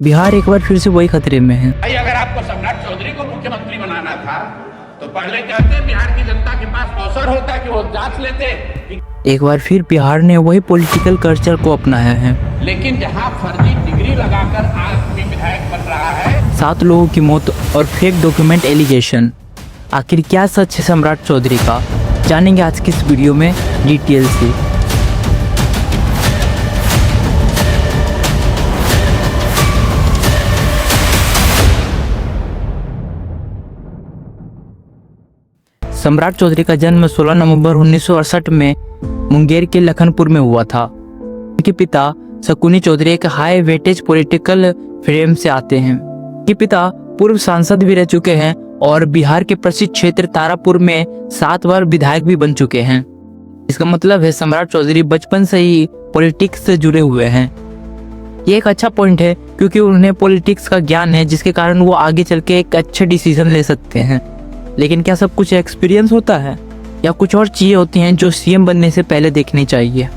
बिहार एक बार फिर से वही खतरे में है। भाई अगर आपको सम्राट चौधरी को मुख्यमंत्री बनाना था तो पहले कहते बिहार की जनता के पास अवसर होता कि वो जांच लेते। एक बार फिर बिहार ने वही पॉलिटिकल कल्चर को अपनाया है। लेकिन जहां फर्जी डिग्री लगाकर आदमी विधायक बन रहा है, 7 लोगों की मौत और फेक डॉक्यूमेंट एलिगेशन, आखिर क्या सच है सम्राट चौधरी का, जानेंगे आज की इस वीडियो में डिटेल से। सम्राट चौधरी का जन्म 16 नवंबर 1968 में मुंगेर के लखनपुर में हुआ था। उनके पिता शकुनी चौधरी एक हाई वेटेज पॉलिटिकल फ्रेम से आते हैं। उनके पिता पूर्व सांसद भी रह चुके हैं और बिहार के प्रसिद्ध क्षेत्र तारापुर में 7 बार विधायक भी बन चुके हैं। इसका मतलब है सम्राट चौधरी बचपन से ही पॉलिटिक्स से जुड़े हुए हैं। ये एक अच्छा पॉइंट है क्योंकि उन्हें पॉलिटिक्स का ज्ञान है, जिसके कारण वो आगे चल के एक अच्छे डिसीजन ले सकते हैं। लेकिन क्या सब कुछ एक्सपीरियंस होता है या कुछ और चीजें होती हैं जो सीएम बनने से पहले देखनी चाहिए?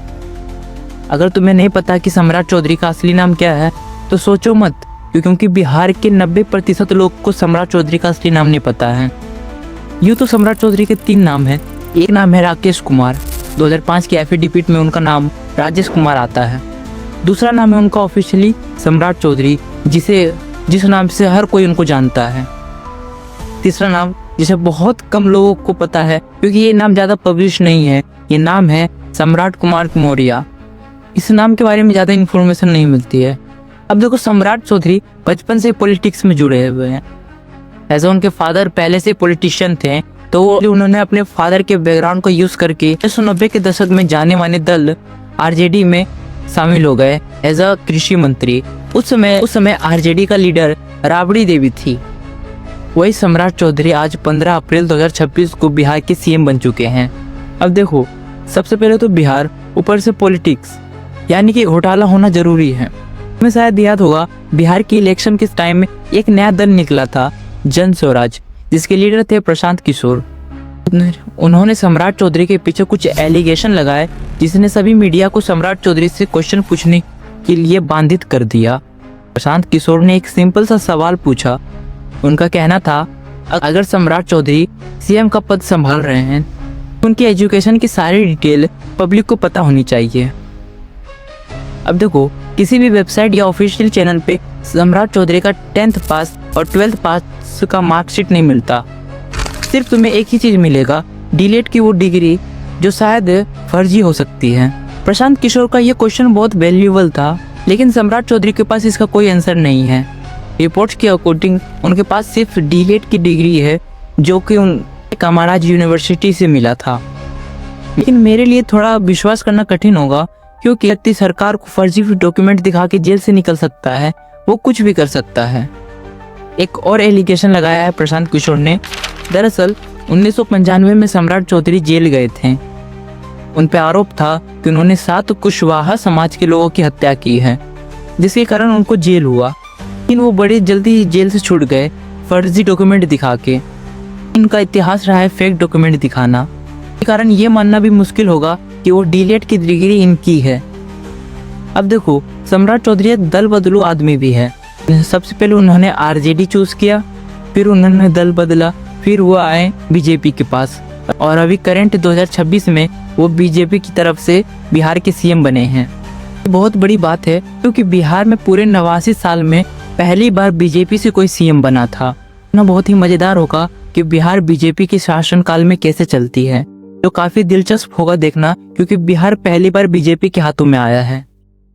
अगर तुम्हें नहीं पता कि सम्राट चौधरी का असली नाम क्या है तो सोचो मत, क्योंकि बिहार के 90% लोग को सम्राट चौधरी का असली नाम नहीं पता है। यूँ तो सम्राट चौधरी के 3 नाम हैं। एक नाम है राकेश कुमार, 2005 के एफिडेविट में उनका नाम राजेश कुमार आता है। दूसरा नाम है उनका ऑफिशियली सम्राट चौधरी, जिस नाम से हर कोई उनको जानता है। तीसरा नाम जिसे बहुत कम लोगों को पता है क्योंकि ये नाम ज़्यादा पब्लिश नहीं है, ये नाम है सम्राट कुमार मौर्य। इस नाम के बारे में ज़्यादा इन्फॉर्मेशन नहीं मिलती है। अब देखो, सम्राट चौधरी बचपन से पॉलिटिक्स में जुड़े हुए हैं। ऐसा उनके फादर पहले से पॉलिटिशियन थे, तो उन्होंने अपने फादर के बैकग्राउंड को यूज़ करके 1990 के दशक में जाने माने दल आरजेडी में शामिल हो गए एज अ कृषि मंत्री। उस समय आरजेडी का लीडर राबड़ी देवी थी। वही सम्राट चौधरी आज 15 अप्रैल 2026 को बिहार के सीएम बन चुके हैं। अब देखो, सबसे पहले तो बिहार, ऊपर से पॉलिटिक्स, यानी कि घोटाला होना जरूरी है। तुम्हें शायद याद होगा, बिहार की इलेक्शन के टाइम में एक नया दल निकला था, जन स्वराज, जिसके लीडर थे प्रशांत किशोर। उन्होंने सम्राट चौधरी के पीछे कुछ एलिगेशन लगाए, जिसने सभी मीडिया को सम्राट चौधरी से क्वेश्चन पूछने के लिए बाधित कर दिया। प्रशांत किशोर ने एक सिंपल सा सवाल पूछा। उनका कहना था, अगर सम्राट चौधरी सीएम का पद संभाल रहे हैं, उनकी एजुकेशन की सारी डिटेल पब्लिक को पता होनी चाहिए। अब देखो, किसी भी वेबसाइट या ऑफिशियल चैनल पे सम्राट चौधरी का 10th पास और 12th पास का मार्कशीट नहीं मिलता। सिर्फ तुम्हें एक ही चीज़ मिलेगा, डीलेट की वो डिग्री, जो शायद फर्जी हो सकती है। प्रशांत किशोर का ये क्वेश्चन बहुत वैल्यूएबल था, लेकिन सम्राट चौधरी के पास इसका कोई आंसर नहीं है। रिपोर्ट्स के अकॉर्डिंग उनके पास सिर्फ डीलेट की डिग्री है, जो कि महाराज यूनिवर्सिटी से मिला था। लेकिन मेरे लिए थोड़ा विश्वास करना कठिन होगा, क्योंकि व्यक्ति सरकार को फर्जी डॉक्यूमेंट दिखा के जेल से निकल सकता है, वो कुछ भी कर सकता है। एक और एलिगेशन लगाया है प्रशांत किशोर ने। दरअसल 1995 में सम्राट चौधरी जेल गए थे। उन पर आरोप था कि उन्होंने 7 कुशवाहा समाज के लोगों की हत्या की है, जिसके कारण उनको जेल हुआ। लेकिन वो बड़े जल्दी जेल से छूट गए, फर्जी डॉक्यूमेंट दिखा के। इनका इतिहास रहा है फेक डॉक्यूमेंट दिखाना, के कारण ये मानना भी मुश्किल होगा कि वो डीलेट की डिग्री इनकी है। अब देखो, सम्राट चौधरी एक दल बदलू आदमी भी है। सबसे पहले उन्होंने आरजेडी चूज किया, फिर उन्होंने दल बदला, फिर वो आए बीजेपी के पास, और अभी करंट 2026 में वो बीजेपी की तरफ से बिहार के सीएम बने हैं। बहुत बड़ी बात है, क्योंकि बिहार में पूरे 89 साल में पहली बार बीजेपी से कोई सीएम बना था ना। बहुत ही मजेदार होगा कि बिहार बीजेपी के शासनकाल में कैसे चलती है, जो काफी दिलचस्प होगा देखना, क्योंकि बिहार पहली बार बीजेपी के हाथों में आया है।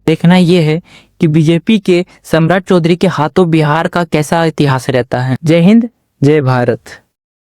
देखना यह है कि बीजेपी के सम्राट चौधरी के हाथों बिहार का कैसा इतिहास रहता है। जय हिंद, जय भारत।